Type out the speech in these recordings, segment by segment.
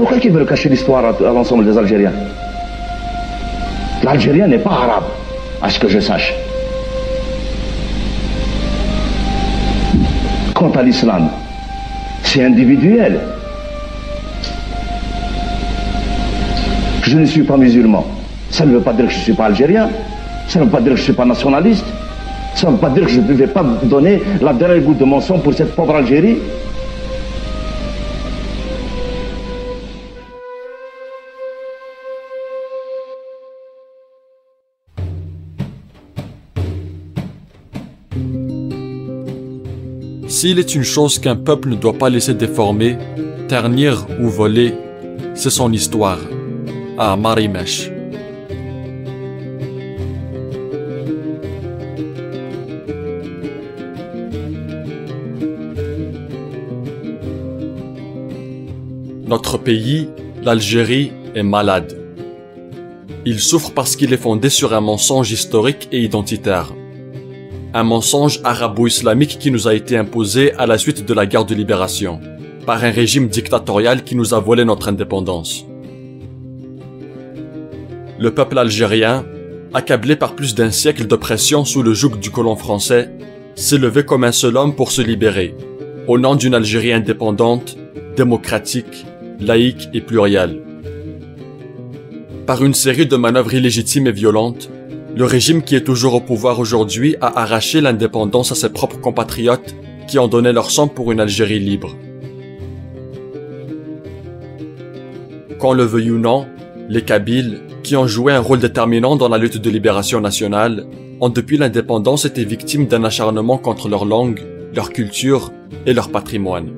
Pourquoi ils veulent cacher l'histoire à l'ensemble des Algériens? L'Algérien n'est pas arabe, à ce que je sache. Quant à l'islam, c'est individuel. Je ne suis pas musulman. Ça ne veut pas dire que je ne suis pas algérien. Ça ne veut pas dire que je ne suis pas nationaliste. Ça ne veut pas dire que je ne vais pas donner la dernière goutte de mon sang pour cette pauvre Algérie. S'il est une chose qu'un peuple ne doit pas laisser déformer, ternir ou voler, c'est son histoire. À Marimesh. Notre pays, l'Algérie, est malade. Il souffre parce qu'il est fondé sur un mensonge historique et identitaire. Un mensonge arabo-islamique qui nous a été imposé à la suite de la guerre de libération, par un régime dictatorial qui nous a volé notre indépendance. Le peuple algérien, accablé par plus d'un siècle d'oppression sous le joug du colon français, s'est levé comme un seul homme pour se libérer, au nom d'une Algérie indépendante, démocratique, laïque et plurielle. Par une série de manœuvres illégitimes et violentes, le régime qui est toujours au pouvoir aujourd'hui a arraché l'indépendance à ses propres compatriotes qui ont donné leur sang pour une Algérie libre. Qu'on le veuille ou non, les Kabyles, qui ont joué un rôle déterminant dans la lutte de libération nationale, ont depuis l'indépendance été victimes d'un acharnement contre leur langue, leur culture et leur patrimoine.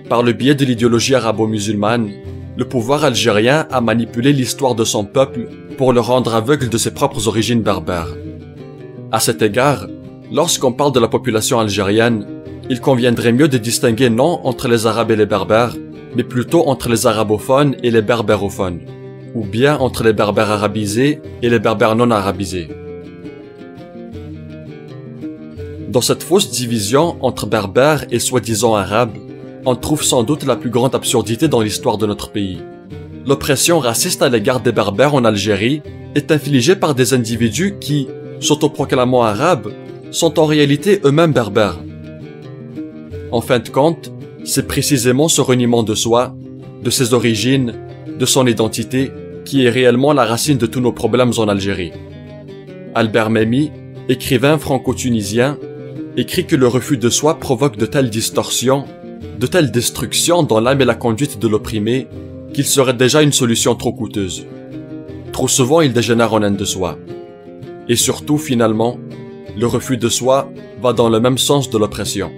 Par le biais de l'idéologie arabo-musulmane, le pouvoir algérien a manipulé l'histoire de son peuple pour le rendre aveugle de ses propres origines berbères. À cet égard, lorsqu'on parle de la population algérienne, il conviendrait mieux de distinguer non entre les Arabes et les Berbères, mais plutôt entre les arabophones et les berbérophones, ou bien entre les berbères arabisés et les berbères non arabisés. Dans cette fausse division entre berbères et soi-disant arabes, on trouve sans doute la plus grande absurdité dans l'histoire de notre pays. L'oppression raciste à l'égard des berbères en Algérie est infligée par des individus qui, s'autoproclamant arabes, sont en réalité eux-mêmes berbères. En fin de compte, c'est précisément ce reniement de soi, de ses origines, de son identité, qui est réellement la racine de tous nos problèmes en Algérie. Albert Memmi, écrivain franco-tunisien, écrit que le refus de soi provoque de telles distorsions, de telles destructions dans l'âme et la conduite de l'opprimé, qu'il serait déjà une solution trop coûteuse. Trop souvent, il dégénère en haine de soi. Et surtout, finalement, le refus de soi va dans le même sens de l'oppression.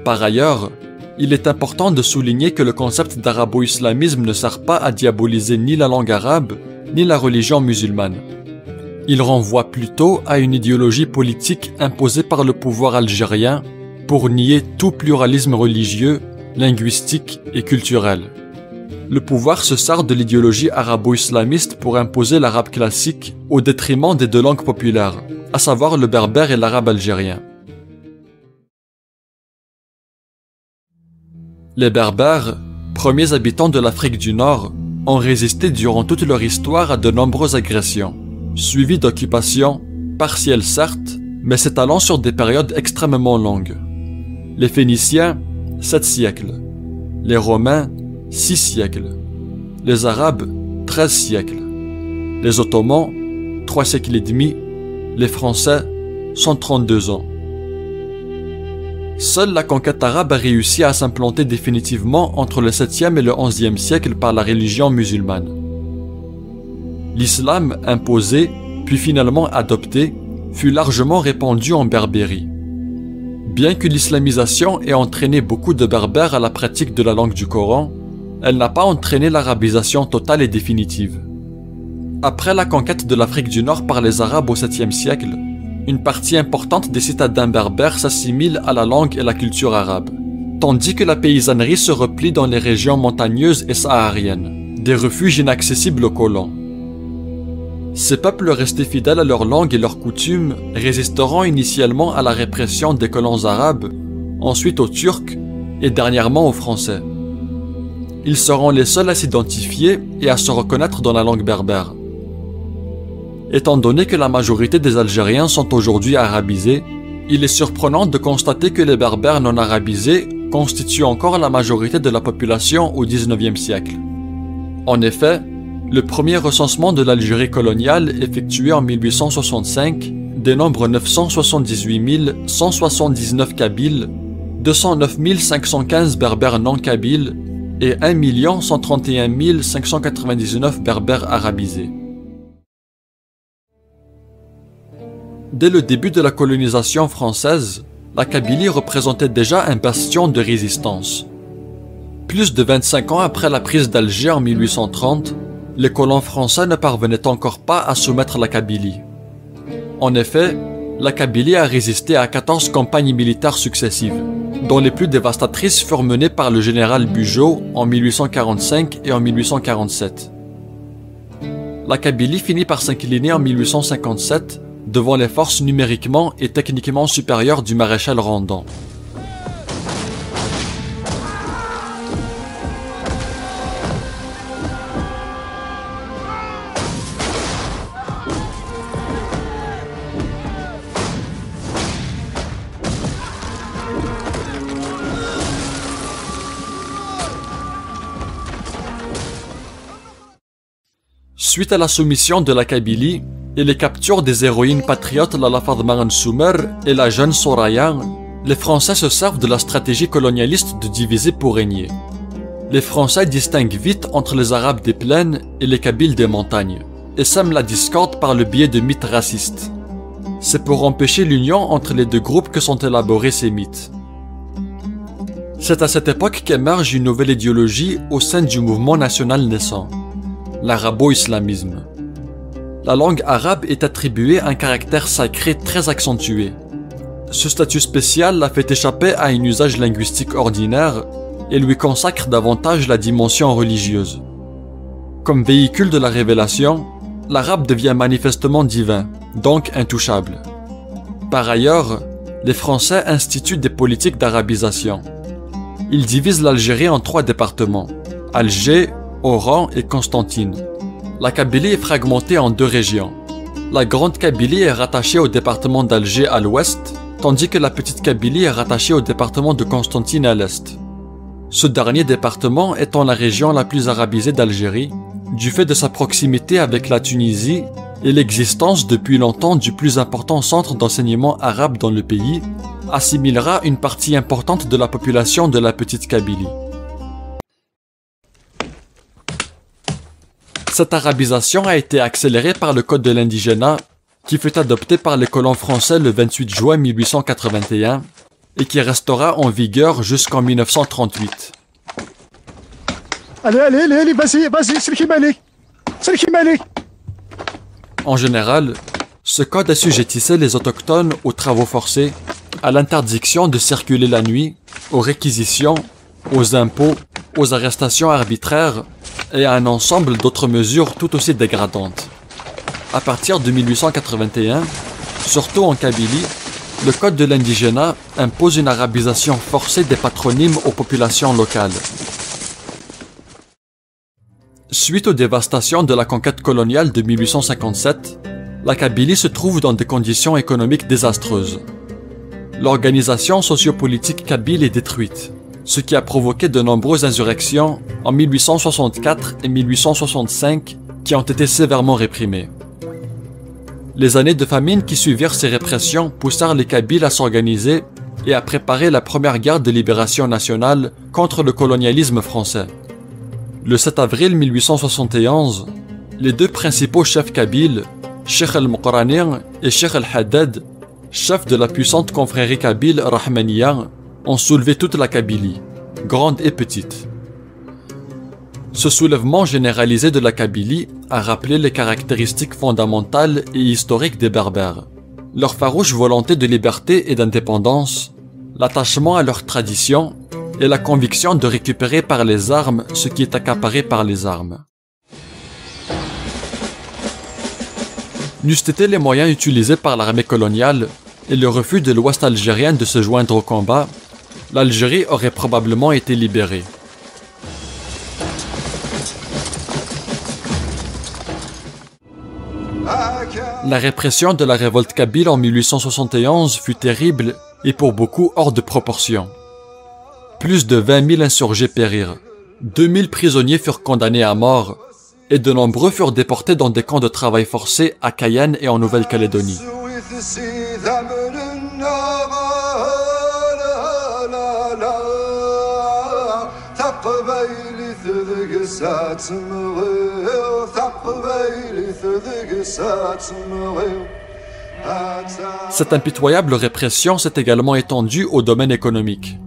Par ailleurs, il est important de souligner que le concept d'arabo-islamisme ne sert pas à diaboliser ni la langue arabe, ni la religion musulmane. Il renvoie plutôt à une idéologie politique imposée par le pouvoir algérien pour nier tout pluralisme religieux, linguistique et culturel. Le pouvoir se sert de l'idéologie arabo-islamiste pour imposer l'arabe classique au détriment des deux langues populaires, à savoir le berbère et l'arabe algérien. Les Berbères, premiers habitants de l'Afrique du Nord, ont résisté durant toute leur histoire à de nombreuses agressions, suivies d'occupations, partielles certes, mais s'étalant sur des périodes extrêmement longues. Les Phéniciens, 7 siècles. Les Romains, 6 siècles. Les Arabes, 13 siècles. Les Ottomans, 3 siècles et demi. Les Français, 132 ans. Seule la conquête arabe a réussi à s'implanter définitivement entre le 7e et le 11e siècle par la religion musulmane. L'islam imposé, puis finalement adopté, fut largement répandu en Berbérie. Bien que l'islamisation ait entraîné beaucoup de Berbères à la pratique de la langue du Coran, elle n'a pas entraîné l'arabisation totale et définitive. Après la conquête de l'Afrique du Nord par les Arabes au 7e siècle, une partie importante des citadins berbères s'assimile à la langue et la culture arabe, tandis que la paysannerie se replie dans les régions montagneuses et sahariennes, des refuges inaccessibles aux colons. Ces peuples restés fidèles à leur langue et leurs coutumes résisteront initialement à la répression des colons arabes, ensuite aux Turcs et dernièrement aux Français. Ils seront les seuls à s'identifier et à se reconnaître dans la langue berbère. Étant donné que la majorité des Algériens sont aujourd'hui arabisés, il est surprenant de constater que les berbères non arabisés constituent encore la majorité de la population au XIXe siècle. En effet, le premier recensement de l'Algérie coloniale effectué en 1865 dénombre 978 179 Kabyles, 209 515 berbères non kabyles et 1 131 599 berbères arabisés. Dès le début de la colonisation française, la Kabylie représentait déjà un bastion de résistance. Plus de 25 ans après la prise d'Alger en 1830, les colons français ne parvenaient encore pas à soumettre la Kabylie. En effet, la Kabylie a résisté à 14 campagnes militaires successives, dont les plus dévastatrices furent menées par le général Bugeaud en 1845 et en 1847. La Kabylie finit par s'incliner en 1857 devant les forces numériquement et techniquement supérieures du maréchal Randan. Suite à la soumission de la Kabylie et les captures des héroïnes patriotes Lala Fadma Soumer et la jeune Soraya, les Français se servent de la stratégie colonialiste de diviser pour régner. Les Français distinguent vite entre les Arabes des plaines et les Kabyles des montagnes, et sèment la discorde par le biais de mythes racistes. C'est pour empêcher l'union entre les deux groupes que sont élaborés ces mythes. C'est à cette époque qu'émerge une nouvelle idéologie au sein du mouvement national naissant, l'arabo-islamisme. La langue arabe est attribuée un caractère sacré très accentué. Ce statut spécial l'a fait échapper à un usage linguistique ordinaire et lui consacre davantage la dimension religieuse. Comme véhicule de la révélation, l'arabe devient manifestement divin, donc intouchable. Par ailleurs, les Français instituent des politiques d'arabisation. Ils divisent l'Algérie en 3 départements, Alger, Oran et Constantine. La Kabylie est fragmentée en 2 régions. La Grande Kabylie est rattachée au département d'Alger à l'ouest, tandis que la Petite Kabylie est rattachée au département de Constantine à l'est. Ce dernier département étant la région la plus arabisée d'Algérie, du fait de sa proximité avec la Tunisie et l'existence depuis longtemps du plus important centre d'enseignement arabe dans le pays, assimilera une partie importante de la population de la Petite Kabylie. Cette arabisation a été accélérée par le Code de l'indigénat, qui fut adopté par les colons français le 28 juin 1881 et qui restera en vigueur jusqu'en 1938. Allez, vas-y, Serki Malik. En général, ce code assujettissait les autochtones aux travaux forcés, à l'interdiction de circuler la nuit, aux réquisitions, aux impôts, aux arrestations arbitraires et à un ensemble d'autres mesures tout aussi dégradantes. À partir de 1881, surtout en Kabylie, le Code de l'indigénat impose une arabisation forcée des patronymes aux populations locales. Suite aux dévastations de la conquête coloniale de 1857, la Kabylie se trouve dans des conditions économiques désastreuses. L'organisation sociopolitique kabyle est détruite, ce qui a provoqué de nombreuses insurrections en 1864 et 1865 qui ont été sévèrement réprimées. Les années de famine qui suivirent ces répressions poussèrent les Kabyles à s'organiser et à préparer la première guerre de libération nationale contre le colonialisme français. Le 7 avril 1871, les 2 principaux chefs kabyles, Cheikh el-Moqranir et Cheikh el-Haddad, chefs de la puissante confrérie kabyle Rahmaniya, ont soulevé toute la Kabylie, grande et petite. Ce soulèvement généralisé de la Kabylie a rappelé les caractéristiques fondamentales et historiques des Berbères, leur farouche volonté de liberté et d'indépendance, l'attachement à leurs traditions et la conviction de récupérer par les armes ce qui est accaparé par les armes. N'eussent été les moyens utilisés par l'armée coloniale et le refus de l'Ouest algérien de se joindre au combat, l'Algérie aurait probablement été libérée. La répression de la révolte kabyle en 1871 fut terrible et pour beaucoup hors de proportion. Plus de 20 000 insurgés périrent, 2 000 prisonniers furent condamnés à mort et de nombreux furent déportés dans des camps de travail forcé à Cayenne et en Nouvelle-Calédonie. Cette impitoyable répression s'est également étendue au domaine économique.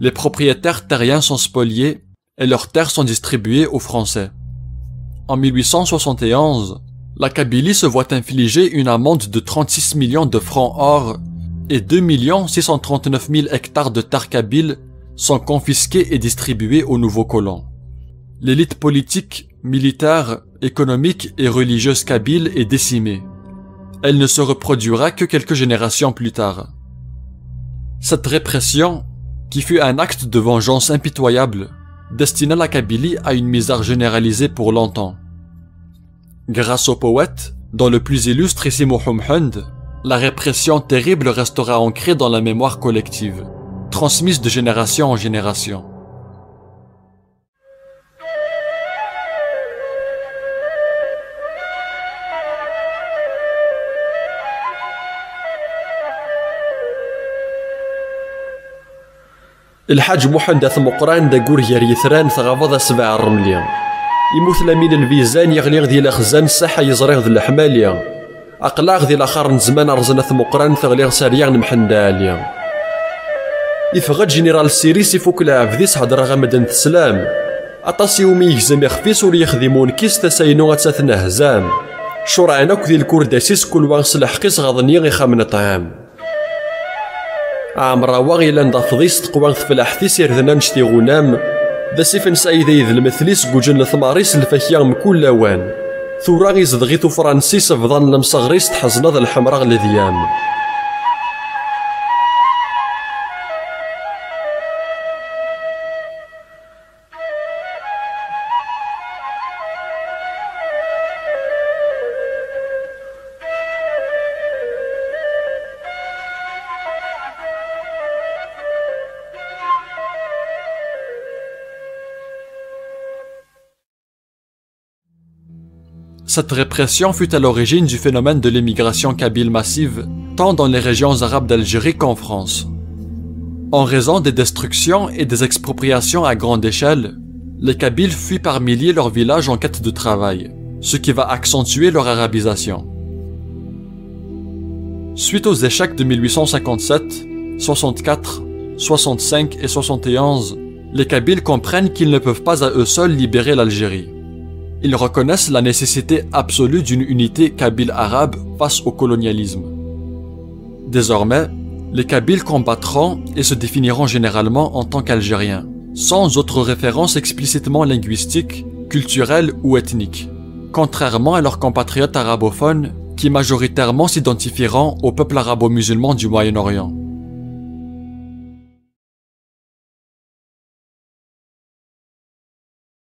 Les propriétaires terriens sont spoliés et leurs terres sont distribuées aux Français. En 1871, la Kabylie se voit infliger une amende de 36 millions de francs or et 2 639 000 hectares de terres kabyles sont confisqués et distribués aux nouveaux colons. L'élite politique, militaire, économique et religieuse kabyle est décimée. Elle ne se reproduira que quelques générations plus tard. Cette répression, qui fut un acte de vengeance impitoyable, destina la Kabylie à une misère généralisée pour longtemps. Grâce au poète, dont le plus illustre est Simo Humhund, la répression terrible restera ancrée dans la mémoire collective, transmise de génération en génération. الحاج محمد ثمقران دا قوريار يثران ثغافض سبع الرملية يموت لامين الفيزان يغليغ ذي الأخزان الساحة يزريغ ذي الحمالية أقلاغ ذي الآخر نزمان أرزنا ثمقران ثغليغ ساريغ نمحندا عليا يفغد جنرال سيريس يفوك العفذيس هدرا غمدن تسلام أطاس يومي يهزم يخفيس ولي يخدمون كيس تساينو غتساثنا هزام شرعنا ذي الكورداسيس كل واغس الحقيس غضنيغ يخامن طعام عمرا واغي لان دافضيس تقوان فلاحثيس يردنا نشتي غنام دا سيفن سايدا يذ المثليس قوجن لثماريس الفكيا مكل لوان ثوراغي زدغيتو فرانسيس فضان لمصغريس تحزنا ذا الحمراغ لذيام Cette répression fut à l'origine du phénomène de l'émigration kabyle massive, tant dans les régions arabes d'Algérie qu'en France. En raison des destructions et des expropriations à grande échelle, les Kabyles fuient par milliers leurs villages en quête de travail, ce qui va accentuer leur arabisation. Suite aux échecs de 1857, 64, 65 et 71, les Kabyles comprennent qu'ils ne peuvent pas à eux seuls libérer l'Algérie. Ils reconnaissent la nécessité absolue d'une unité kabyle-arabe face au colonialisme. Désormais, les Kabyles combattront et se définiront généralement en tant qu'Algériens, sans autre référence explicitement linguistique, culturelle ou ethnique, contrairement à leurs compatriotes arabophones qui majoritairement s'identifieront au peuple arabo-musulman du Moyen-Orient.